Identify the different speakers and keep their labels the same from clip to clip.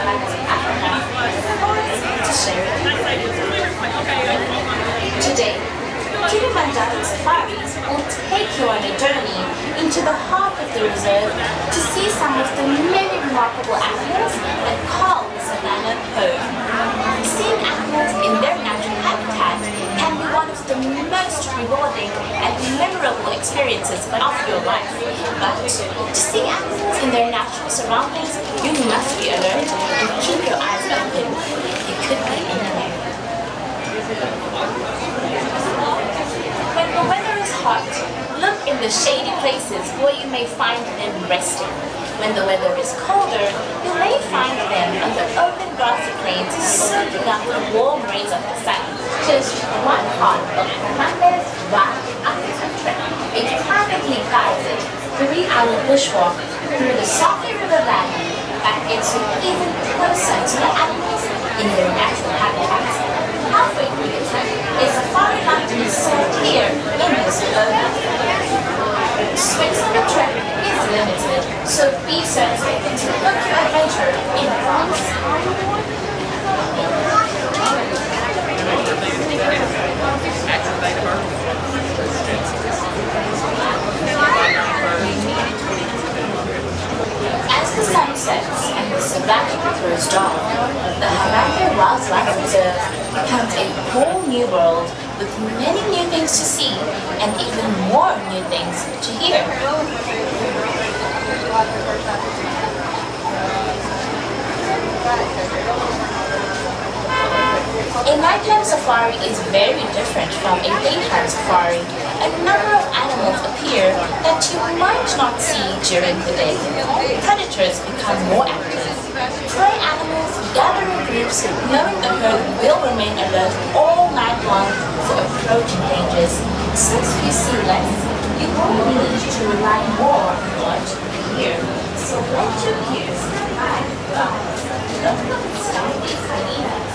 Speaker 1: savannas of Africa, to share it with you. Today, Kilimanjaro Safaris will take you on a journey into the heart of the reserve to see some of the many remarkable animals that call the savannah home. Seeing animals in their natural habitat can be one of the most rewarding and memorable experiences of your life. But to see animals in their natural surroundings, you must be alert and keep your eyes open. It could be anywhere. When the weather is hot, look in the shady places where you may find them resting. When the weather is colder, you may find them on the open grassy plains soaking up the warm rays of the sun. Just one part of Fernandez Walt African trip, a privately guided 3-hour bushwalk through the Safi River Valley that gets you even closer to the animals in their natural habitats. Halfway through the trip, a safari lantern is served here in this area. Space on the trip is limited, so be certain to book your adventure in advance. As the sun sets and the savannah grows dark, the Harambe Wildlife Reserve becomes a whole new world with many new things to see and even more new things to hear. A nighttime safari is very different from a daytime safari. A number of animals appear that you might not see during the day. Predators become more active. Prey animals gather in groups, knowing the herd will remain alert all night long for approaching dangers. Since you see less, you will need to rely more on what you hear. So let your ears lie down. Look at the sound of these hyenas.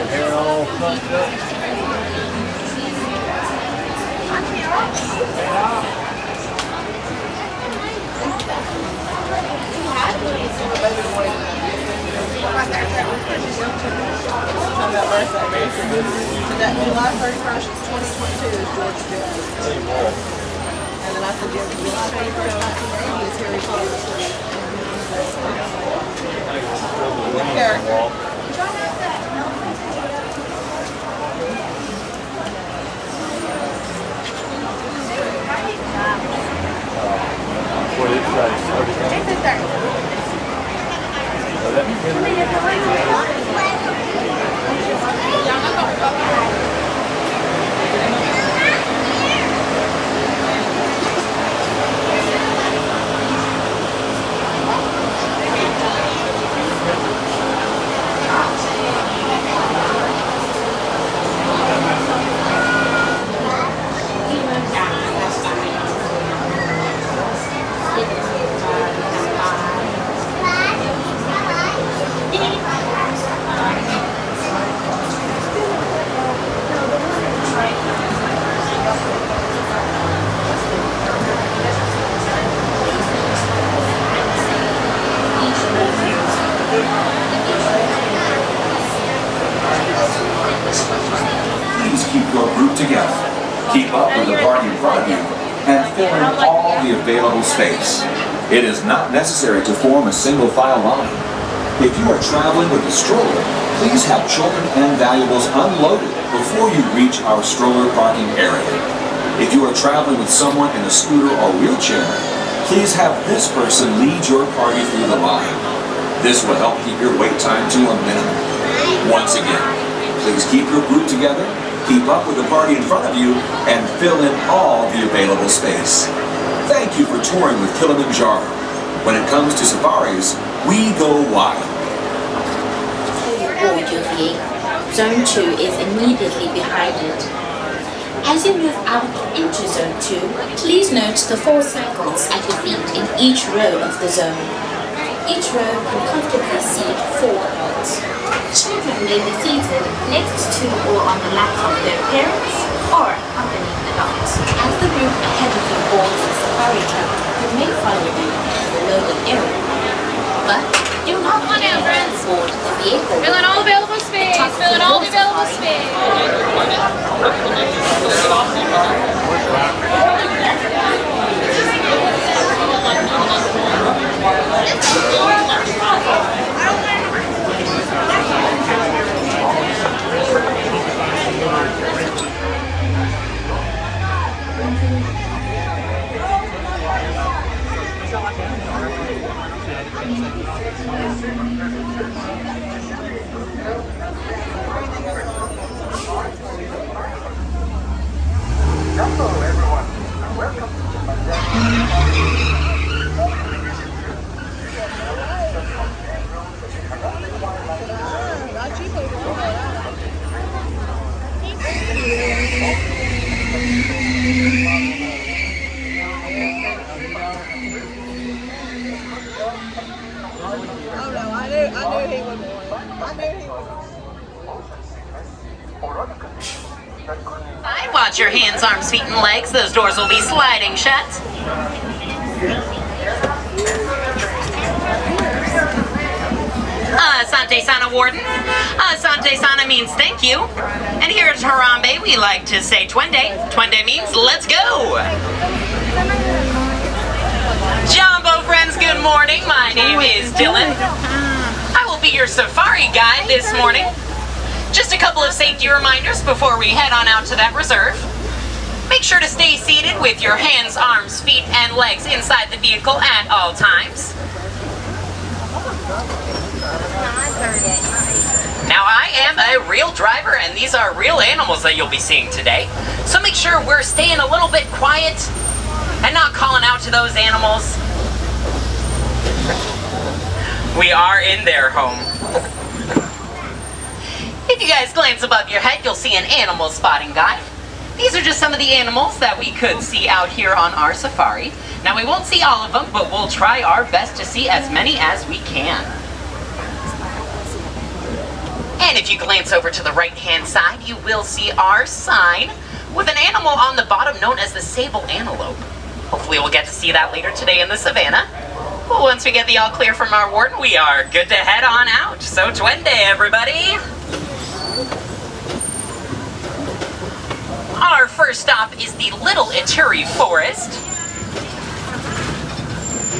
Speaker 2: Hair all fucked up.
Speaker 3: That July 31st, 2022 is George Jones. And then I said, July 31st, 1980 is Harry Potter. What character?
Speaker 2: What is that?
Speaker 4: It's a 30.
Speaker 5: Please keep your group together. Keep up with the party in front of you and fill in all the available space. It is not necessary to form a single file line. If you are traveling with a stroller, please have children and valuables unloaded before you reach our stroller parking area. If you are traveling with someone in a scooter or wheelchair, please have this person lead your party through the line. This will help keep your wait time to a minimum. Once again, please keep your group together, keep up with the party in front of you, and fill in all the available space. Thank you for touring with Kilimanjaro. When it comes to safaris, we go wild.
Speaker 1: Board your vehicle. Zone 2 is immediately behind it. As you move out into Zone 2, please note the 4 circles at your feet in each row of the zone. Each row can comfortably seat 4 adults. Children may be seated next to or on the laps of their parents or underneath them. out. As the group ahead of you boards the safari truck, you may find you in the loading area. But do not board the vehicle.
Speaker 4: Fill in all available space. Fill in all available space.
Speaker 6: Fine, watch your hands, arms, feet, and legs. Those doors will be sliding shut. Asante Sana, Warden. Asante Sana means thank you. And here at Harambe, we like to say Twende. Twende means let's go. Jumbo friends, good morning. My name is Dylan. I will be your safari guide this morning. Just a couple of safety reminders before we head on out to that reserve. Make sure to stay seated with your hands, arms, feet, and legs inside the vehicle at all times. Now, I am a real driver, and these are real animals that you'll be seeing today. So make sure we're staying a little bit quiet and not calling out to those animals. We are in their home. If you guys glance above your head, you'll see an animal spotting guide. These are just some of the animals that we could see out here on our safari. Now, we won't see all of them, but we'll try our best to see as many as we can. And if you glance over to the right-hand side, you will see our sign with an animal on the bottom known as the sable antelope. Hopefully we'll get to see that later today in the savannah. But once we get the all clear from our warden, we are good to head on out. So Twende, everybody! Our first stop is the Little Ituri Forest.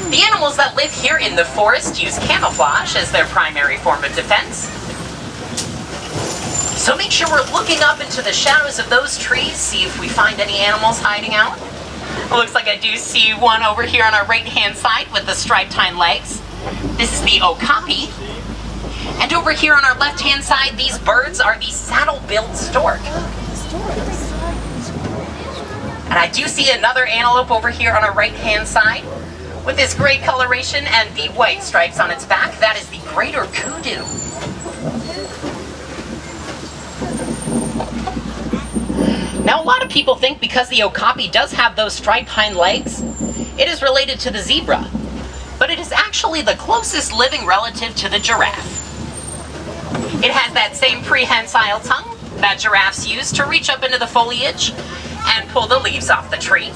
Speaker 6: The animals that live here in the forest use camouflage as their primary form of defense. So make sure we're looking up into the shadows of those trees, see if we find any animals hiding out. It looks like I do see one over here on our right-hand side with the striped hind legs. This is the okapi. And over here on our left-hand side, these birds are the saddle-billed stork. And I do see another antelope over here on our right-hand side with this gray coloration and the white stripes on its back. That is the greater kudu. Now, a lot of people think because the okapi does have those striped hind legs, it is related to the zebra. But it is actually the closest living relative to the giraffe. It has that same prehensile tongue that giraffes use to reach up into the foliage and pull the leaves off the tree.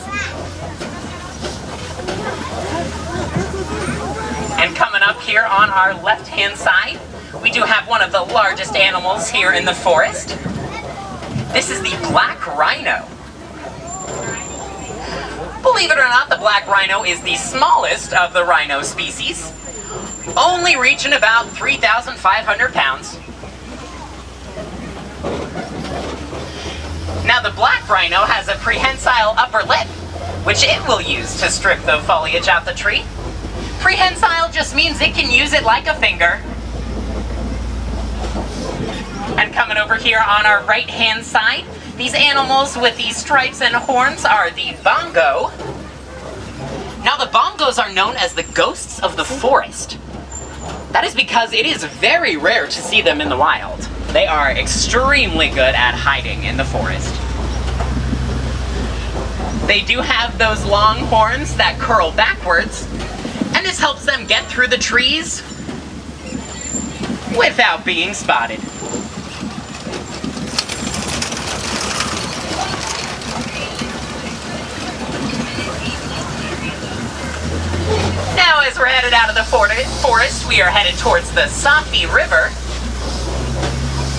Speaker 6: And coming up here on our left-hand side, we do have one of the largest animals here in the forest. This is the black rhino. Believe it or not, the black rhino is the smallest of the rhino species, only reaching about 3,500 pounds. Now, the black rhino has a prehensile upper lip, which it will use to strip the foliage out the tree. Prehensile just means it can use it like a finger. And coming over here on our right-hand side, these animals with these stripes and horns are the bongo. Now, the bongos are known as the ghosts of the forest. That is because it is very rare to see them in the wild. They are extremely good at hiding in the forest. They do have those long horns that curl backwards, and this helps them get through the trees without being spotted. we're headed out of the forest. We are headed towards the Safi River.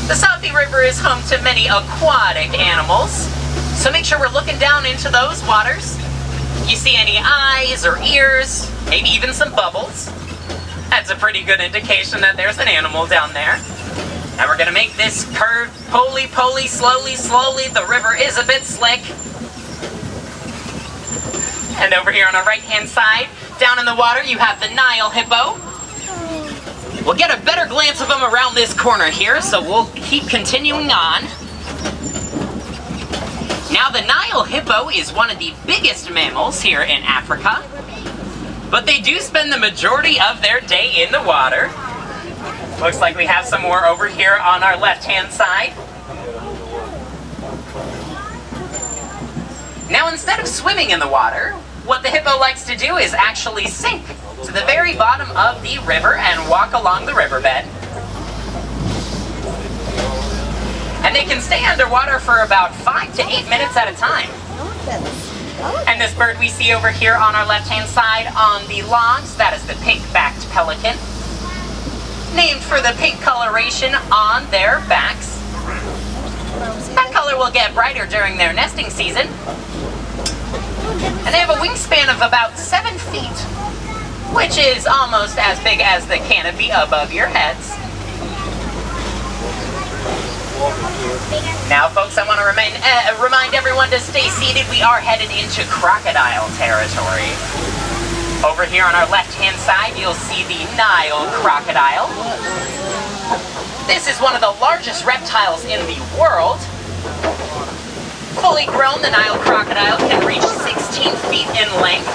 Speaker 6: The Safi River is home to many aquatic animals, so make sure we're looking down into those waters. You see any eyes or ears, maybe even some bubbles. That's a pretty good indication that there's an animal down there. Now we're gonna make this curve pulley, slowly. The river is a bit slick. And over here on our right-hand side, down in the water, you have the Nile hippo. We'll get a better glance of them around this corner here, so we'll keep continuing on. Now, the Nile hippo is one of the biggest mammals here in Africa, but they do spend the majority of their day in the water. Looks like we have some more over here on our left-hand side. Now, instead of swimming in the water, what the hippo likes to do is actually sink to the very bottom of the river and walk along the riverbed. And they can stay underwater for about 5 to 8 minutes at a time. And this bird we see over here on our left-hand side on the logs, that is the pink-backed pelican, named for the pink coloration on their backs. That color will get brighter during their nesting season. And they have a wingspan of about 7 feet, which is almost as big as the canopy above your heads. Now, folks, I want to remind everyone to stay seated. We are headed into crocodile territory. Over here on our left-hand side, you'll see the Nile crocodile. This is one of the largest reptiles in the world. Fully grown, the Nile crocodile can reach 16 feet in length.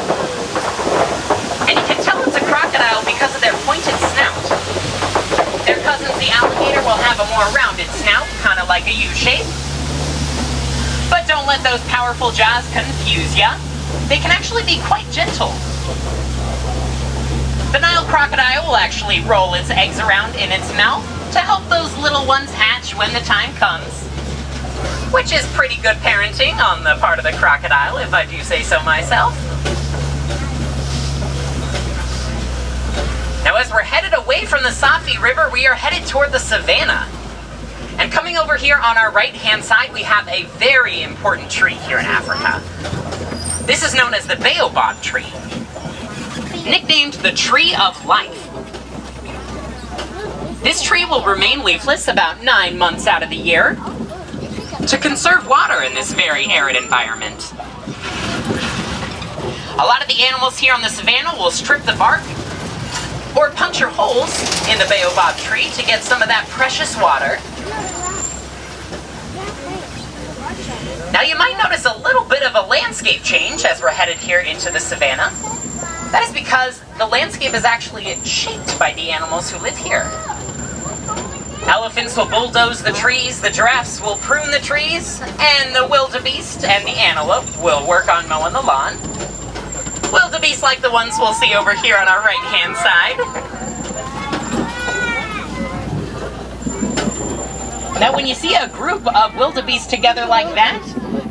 Speaker 6: And you can tell it's a crocodile because of their pointed snout. Their cousins, the alligator, will have a more rounded snout, kind of like a U-shape. But don't let those powerful jaws confuse ya. They can actually be quite gentle. The Nile crocodile will actually roll its eggs around in its mouth to help those little ones hatch when the time comes. Which is pretty good parenting on the part of the crocodile, if I do say so myself. Now, as we're headed away from the Safi River, we are headed toward the savannah. And coming over here on our right-hand side, we have a very important tree here in Africa. This is known as the baobab tree, nicknamed the Tree of Life. This tree will remain leafless about 9 months out of the year to conserve water in this very arid environment. A lot of the animals here on the savannah will strip the bark or puncture holes in the baobab tree to get some of that precious water. Now, you might notice a little bit of a landscape change as we're headed here into the savannah. That is because the landscape is actually shaped by the animals who live here. Elephants will bulldoze the trees, the giraffes will prune the trees, and the wildebeest and the antelope will work on mowing the lawn. Wildebeest like the ones we'll see over here on our right-hand side. Now, when you see a group of wildebeest together like that,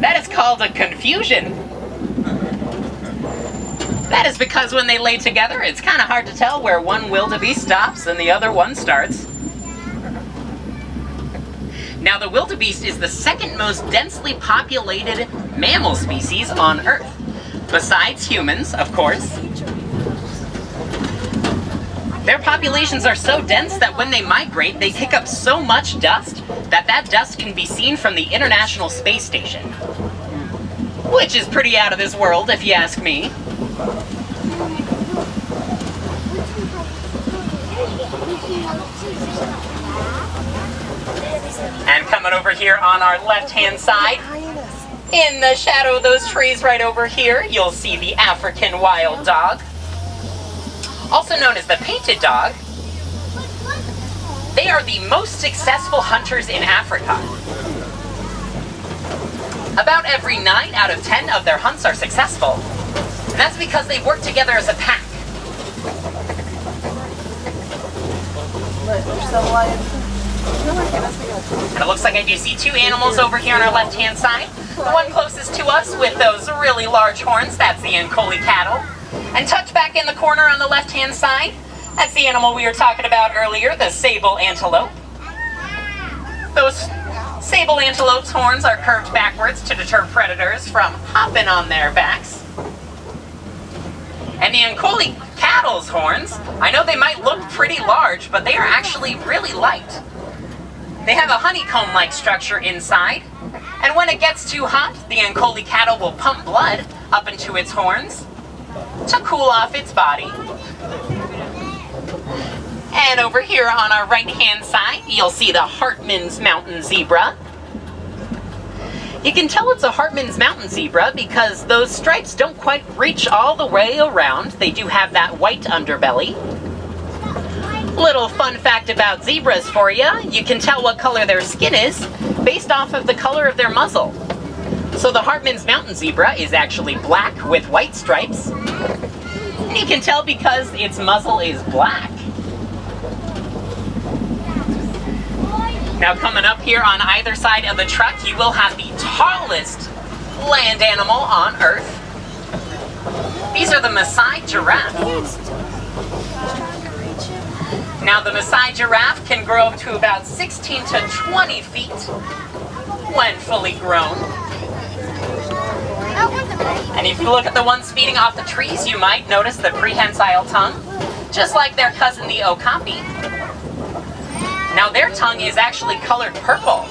Speaker 6: that is called a confusion. That is because when they lay together, it's kind of hard to tell where one wildebeest stops and the other one starts. Now, the wildebeest is the second most densely populated mammal species on Earth, besides humans, of course. Their populations are so dense that when they migrate, they kick up so much dust that that dust can be seen from the International Space Station. Which is pretty out of this world, if you ask me. And coming over here on our left-hand side, in the shadow of those trees right over here, you'll see the African wild dog, also known as the painted dog. They are the most successful hunters in Africa. About every 9 out of 10 of their hunts are successful, and that's because they work together as a pack. And it looks like I do see 2 animals over here on our left-hand side. The one closest to us with those really large horns, that's the Ankoli cattle. And tucked back in the corner on the left-hand side, that's the animal we were talking about earlier, the sable antelope. Those sable antelope's horns are curved backwards to deter predators from hopping on their backs. And the Ankoli cattle's horns, I know they might look pretty large, but they are actually really light. They have a honeycomb-like structure inside, and when it gets too hot, the Ankoli cattle will pump blood up into its horns to cool off its body. And over here on our right-hand side, you'll see the Hartman's mountain zebra. You can tell it's a Hartman's mountain zebra because those stripes don't quite reach all the way around. They do have that white underbelly. Little fun fact about zebras for you. You can tell what color their skin is based off of the color of their muzzle. So the Hartman's mountain zebra is actually black with white stripes. And you can tell because its muzzle is black. Now coming up here on either side of the truck, you will have the tallest land animal on Earth. These are the Maasai giraffe. Now the Maasai giraffe can grow up to about 16 to 20 feet when fully grown. And if you look at the ones feeding off the trees, you might notice the prehensile tongue, just like their cousin the okapi. Now their tongue is actually colored purple.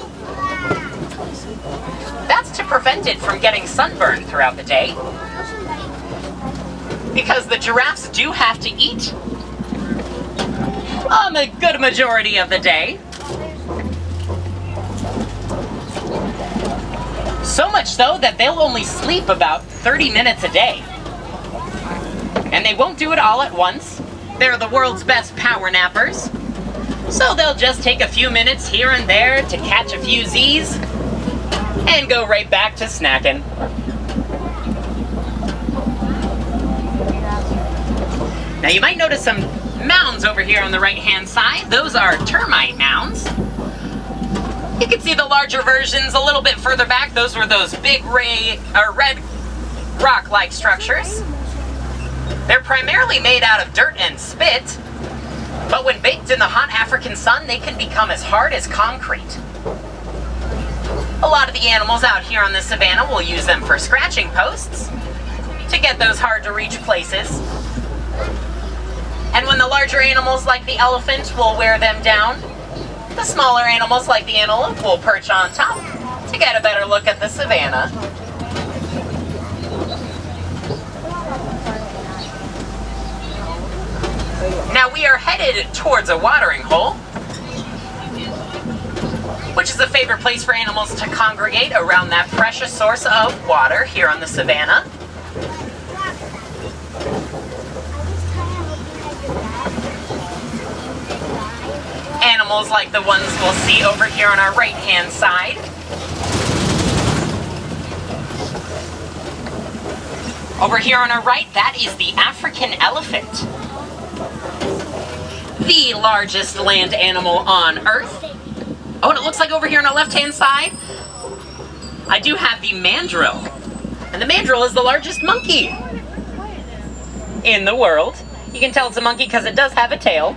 Speaker 6: That's to prevent it from getting sunburned throughout the day. Because the giraffes do have to eat a good majority of the day. So much so that they'll only sleep about 30 minutes a day. And they won't do it all at once. They're the world's best power nappers. So they'll just take a few minutes here and there to catch a few Z's and go right back to snacking. Now you might notice some mounds over here on the right-hand side. Those are termite mounds. You can see the larger versions a little bit further back. Those were those big red rock-like structures. They're primarily made out of dirt and spit, but when baked in the hot African sun, they can become as hard as concrete. A lot of the animals out here on the savannah will use them for scratching posts to get those hard-to-reach places. And when the larger animals like the elephant will wear them down, the smaller animals like the antelope will perch on top to get a better look at the savannah. Now we are headed towards a watering hole, which is a favorite place for animals to congregate around that precious source of water here on the savannah. Animals like the ones we'll see over here on our right-hand side. Over here on our right, that is the African elephant. The largest land animal on Earth. Oh, and it looks like over here on the left-hand side, I do have the mandrill. And the mandrill is the largest monkey in the world. You can tell it's a monkey because it does have a tail.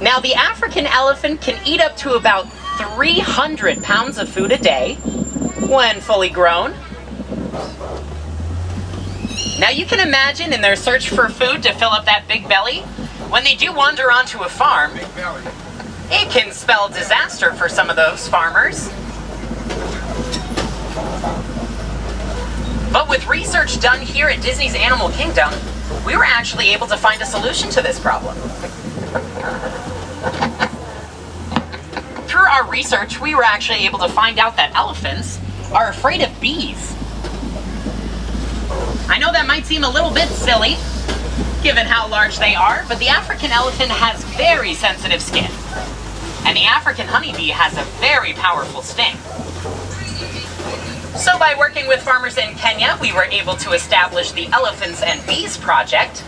Speaker 6: Now, the African elephant can eat up to about 300 pounds of food a day when fully grown. Now, you can imagine in their search for food to fill up that big belly, when they do wander onto a farm, it can spell disaster for some of those farmers. But with research done here at Disney's Animal Kingdom, we were actually able to find a solution to this problem. Through our research, we were actually able to find out that elephants are afraid of bees. I know that might seem a little bit silly, given how large they are, but the African elephant has very sensitive skin. And the African honeybee has a very powerful sting. So by working with farmers in Kenya, we were able to establish the Elephants and Bees Project.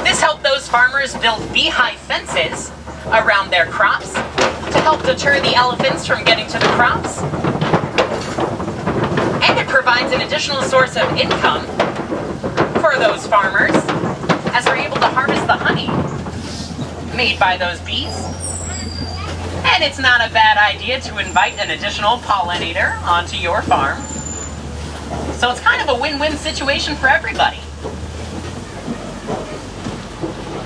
Speaker 6: This helped those farmers build beehive fences around their crops to help deter the elephants from getting to the crops. And it provides provides an additional source of income for those farmers as they're able to harvest the honey made by those bees. And it's not a bad idea to invite an additional pollinator onto your farm. So it's kind of a win-win situation for everybody.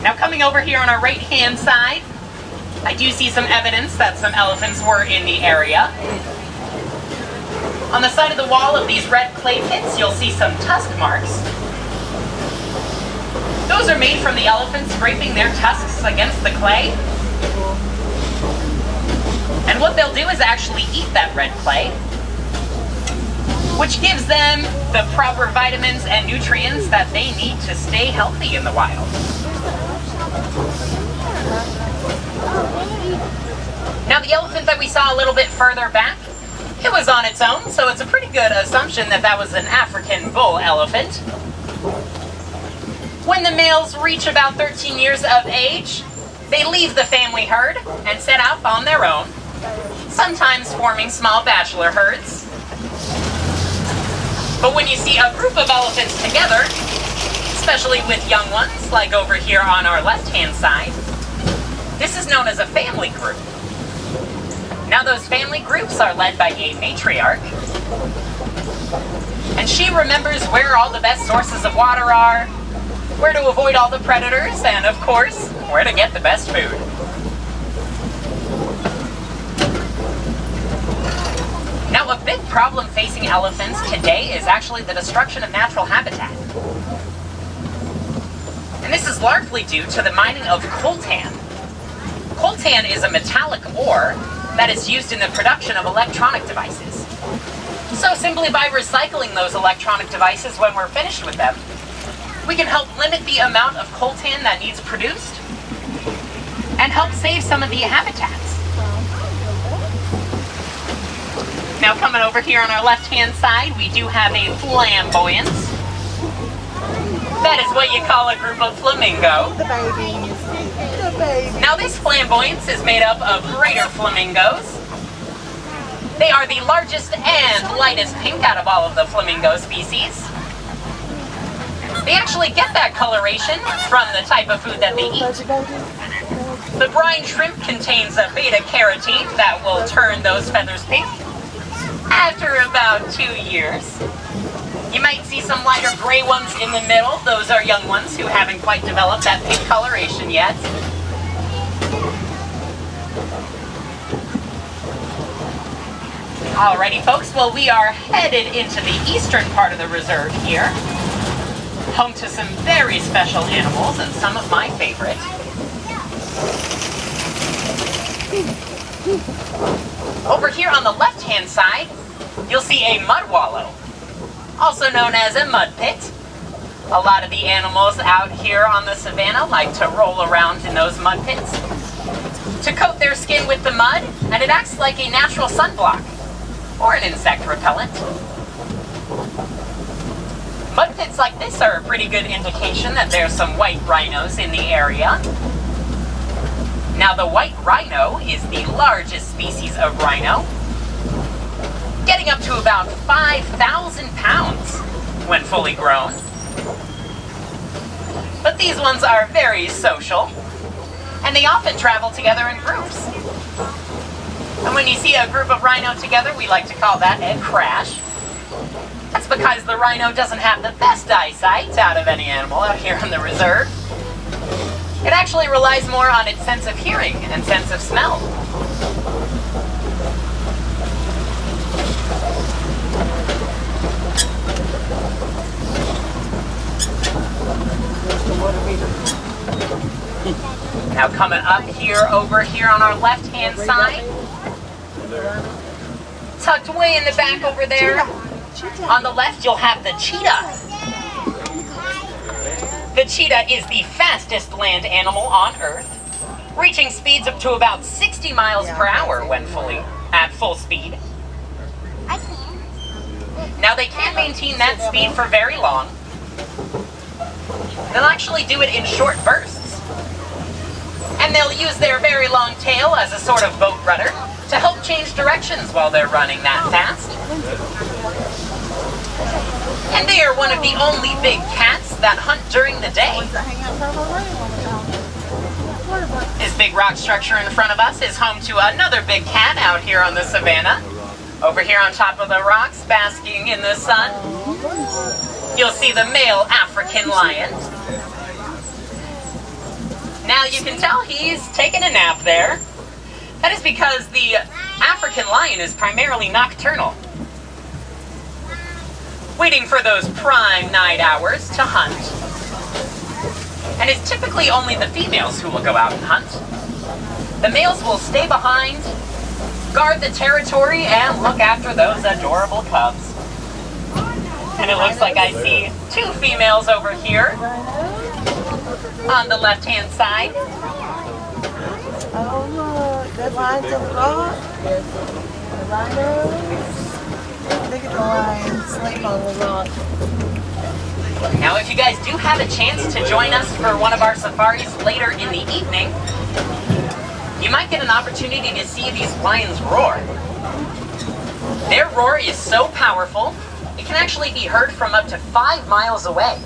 Speaker 6: Now coming over here on our right-hand side, I do see some evidence that some elephants were in the area. On the side of the wall of these red clay pits, you'll see some tusk marks. Those are made from the elephants scraping their tusks against the clay. And what they'll do is actually eat that red clay, which gives them the proper vitamins and nutrients that they need to stay healthy in the wild. Now the elephant that we saw a little bit further back, it was on its own, so it's a pretty good assumption that that was an African bull elephant. When the males reach about 13 years of age, they leave the family herd and set out on their own, sometimes forming small bachelor herds. But when you see a group of elephants together, especially with young ones, like over here on our left-hand side, this is known as a family group. Now those family groups are led by a matriarch, and she remembers where all the best sources of water are, where to avoid all the predators, and of course, where to get the best food. Now a big problem facing elephants today is actually the destruction of natural habitat. And this is largely due to the mining of coltan. Coltan is a metallic ore that is used in the production of electronic devices. So simply by recycling those electronic devices when we're finished with them, we can help limit the amount of coltan that needs produced and help save some of the habitats. Now coming over here on our left-hand side, we do have a flamboyance. That is what you call a group of flamingo.
Speaker 3: The babies. The babies.
Speaker 6: Now this flamboyance is made up of greater flamingos. They are the largest and lightest pink out of all of the flamingo species. They actually get that coloration from the type of food that they eat. The brine shrimp contains a beta-carotene that will turn those feathers pink after about 2 years. You might see some lighter gray ones in the middle. Those are young ones who haven't quite developed that pink coloration yet. Alrighty folks, well we are headed into the eastern part of the reserve here, home to some very special animals and some of my favorite. Over here on the left-hand side, you'll see a mud wallow, also known as a mud pit. A lot of the animals out here on the savanna like to roll around in those mud pits to coat their skin with the mud, and it acts like a natural sunblock or an insect repellent. Mud pits like this are a pretty good indication that there's some white rhinos in the area. Now the white rhino is the largest species of rhino, getting up to about 5,000 pounds when fully grown. But these ones are very social, and they often travel together in groups. And when you see a group of rhino together, we like to call that a crash. That's because the rhino doesn't have the best eyesight out of any animal out here in the reserve. It actually relies more on its sense of hearing and sense of smell. Now coming up here, over here on our left-hand side, tucked way in the back over there, on the left you'll have the cheetah. The cheetah is the fastest land animal on Earth, reaching speeds up to about 60 miles per hour when at full speed. Now they can't maintain that speed for very long. They'll actually do it in short bursts. And they'll use their very long tail as a sort of boat rudder to help change directions while they're running that fast. They're one of the only big cats that hunt during the day.
Speaker 3: Ones that hang out in front of our rain all the time.
Speaker 6: This big rock structure in front of us is home to another big cat out here on the savannah. Over here on top of the rocks, basking in the sun, you'll see the male African lion. Now you can tell he's taking a nap there. That is because the African lion is primarily nocturnal, waiting for those prime night hours to hunt. And it's typically only the females who will go out and hunt. The males will stay behind, guard the territory, and look after those adorable cubs. And it looks like I see 2 females over here on the left-hand side.
Speaker 3: Oh look, the lions of rock. The rhinos. Look at the lions sleep on the rock.
Speaker 6: Now, if you guys do have a chance to join us for one of our safaris later in the evening, you might get an opportunity to see these lions roar. Their roar is so powerful, it can actually be heard from up to 5 miles away.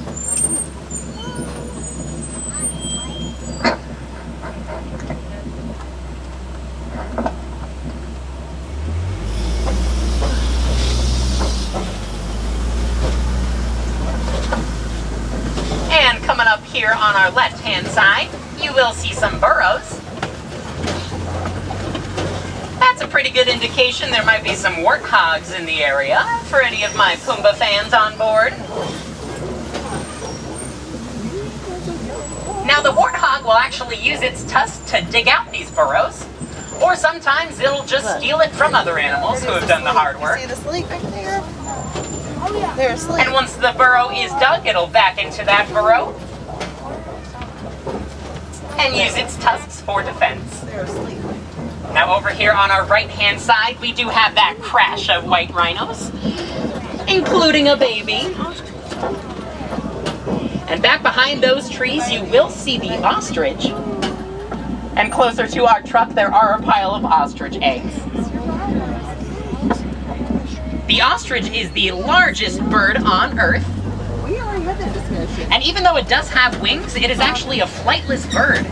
Speaker 6: And coming up here on our left-hand side, you will see some burros. That's a pretty good indication there might be some warthogs in the area for any of my Pumbaa fans on board. Now the warthog will actually use its tusks to dig out these burrows, or sometimes it'll just steal it from other animals who have done the hard work.
Speaker 3: See the sleep back there? Oh yeah. They're asleep.
Speaker 6: And once the burrow is dug, it'll back into that burrow and use its tusks for defense.
Speaker 3: They're asleep.
Speaker 6: Now over here on our right-hand side, we do have that crash of white rhinos, including a baby. And back behind those trees, you will see the ostrich. And closer to our truck, there are a pile of ostrich eggs. The ostrich is the largest bird on Earth.
Speaker 3: We already had that discussion.
Speaker 6: And even though it does have wings, it is actually a flightless bird.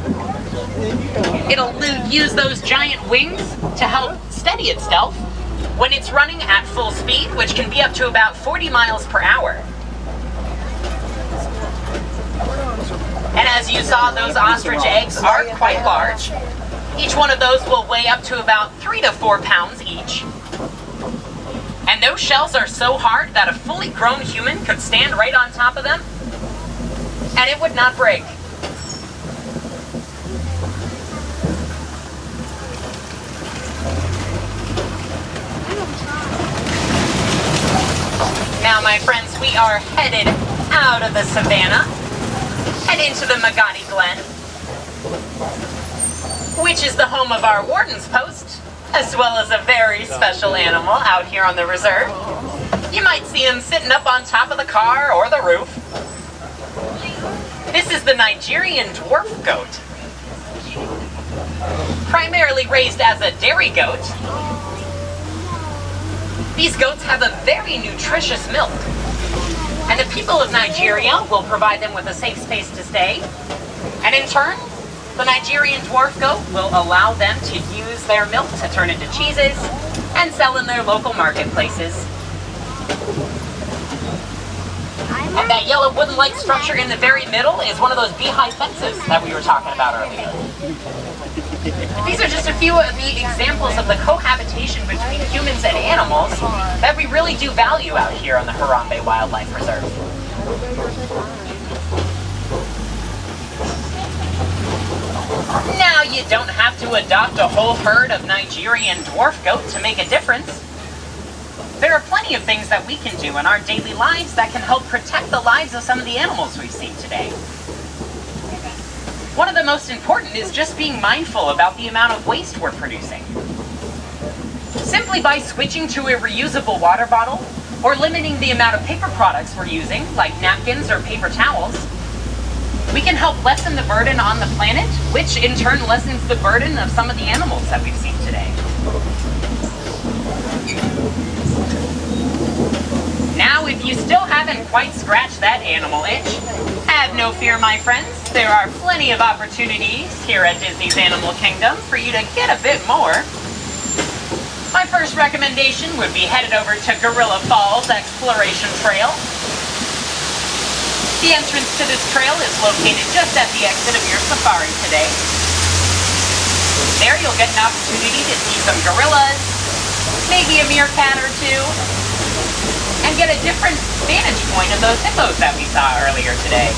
Speaker 6: It'll use those giant wings to help steady itself when it's running at full speed, which can be up to about 40 miles per hour. And as you saw, those ostrich eggs are quite large. Each one of those will weigh up to about 3 to 4 pounds each. And those shells are so hard that a fully grown human could stand right on top of them, and it would not break. Now, my friends, we are headed out of the savannah and into the Magadi Glen, which is the home of our warden's post, as well as a very special animal out here on the reserve. You might see him sitting up on top of the car or the roof. This is the Nigerian dwarf goat, primarily raised as a dairy goat. These goats have a very nutritious milk, and the people of Nigeria will provide them with a safe space to stay, and in turn, the Nigerian dwarf goat will allow them to use their milk to turn into cheeses and sell in their local marketplaces. And that yellow wooden-like structure in the very middle is one of those beehive fences that we were talking about earlier. These are just a few of the examples of the cohabitation between humans and animals that we really do value out here on the Harambe Wildlife Reserve. Now, you don't have to adopt a whole herd of Nigerian dwarf goat to make a difference. There are plenty of things that we can do in our daily lives that can help protect the lives of some of the animals we've seen today. One of the most important is just being mindful about the amount of waste we're producing. Simply by switching to a reusable water bottle or limiting the amount of paper products we're using, like napkins or paper towels, we can help lessen the burden on the planet, which in turn lessens the burden of some of the animals that we've seen today. Now, if you still haven't quite scratched that animal itch, have no fear, my friends. There are plenty of opportunities here at Disney's Animal Kingdom for you to get a bit more. My first recommendation would be headed over to Gorilla Falls Exploration Trail. The entrance to this trail is located just at the exit of your safari today. There you'll get an opportunity to see some gorillas, maybe a meerkat or two, and get a different vantage point of those hippos that we saw earlier today.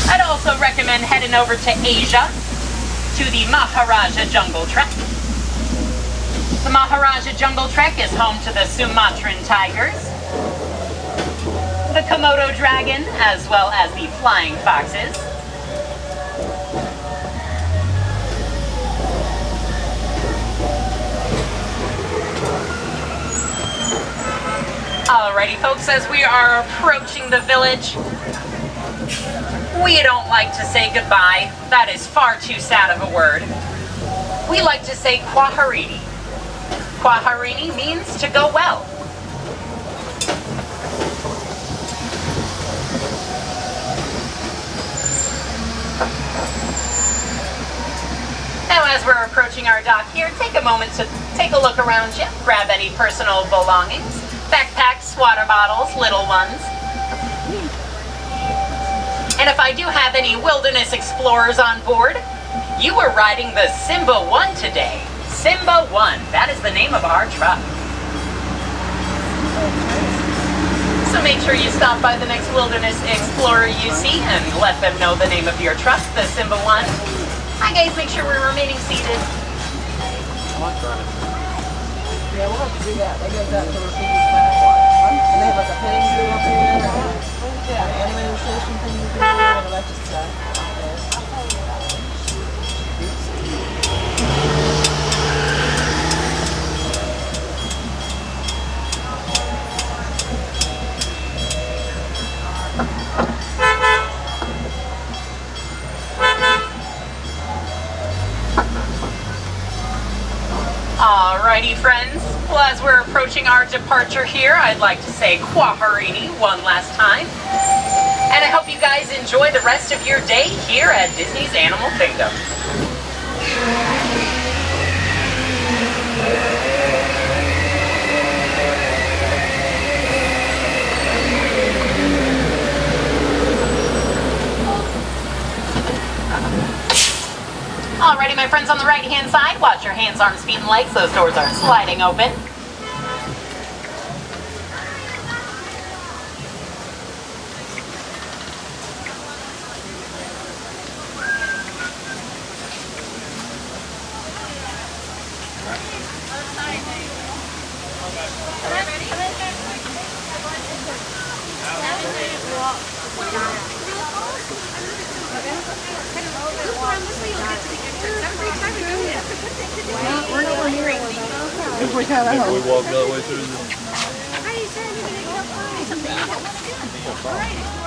Speaker 6: I'd also recommend heading over to Asia, to the Maharaja Jungle Trek. The Maharaja Jungle Trek is home to the Sumatran tigers, the Komodo dragon, as well as the flying foxes. Alrighty folks, as we are approaching the village, we don't like to say goodbye. That is far too sad of a word. We like to say kwaherini. Kwaherini means to go well. Now as we're approaching our dock here, take a moment to take a look around you, grab any personal belongings, backpacks, water bottles, little ones. And if I do have any wilderness explorers on board, you are riding the Simba 1 today. Simba 1, that is the name of our truck. So make sure you stop by the next wilderness explorer you see and let them know the name of your truck, the Simba 1. Hi guys, make sure we're remaining seated.
Speaker 3: Yeah, we'll have to do that. They go back to repeat and they have like a petting zoo up here. Yeah, animated station thing you can do and a bunch of stuff.
Speaker 6: Alrighty friends, well as we're approaching our departure here, I'd like to say kwaherini one last time. And I hope you guys enjoy the rest of your day here at Disney's Animal Kingdom. Alrighty, my friends, on the right-hand side, watch your hands, arms, feet, and legs. Those doors are sliding open.
Speaker 3: If we kind of
Speaker 2: Maybe we walk the other way through the...
Speaker 4: Hi, sir. All right.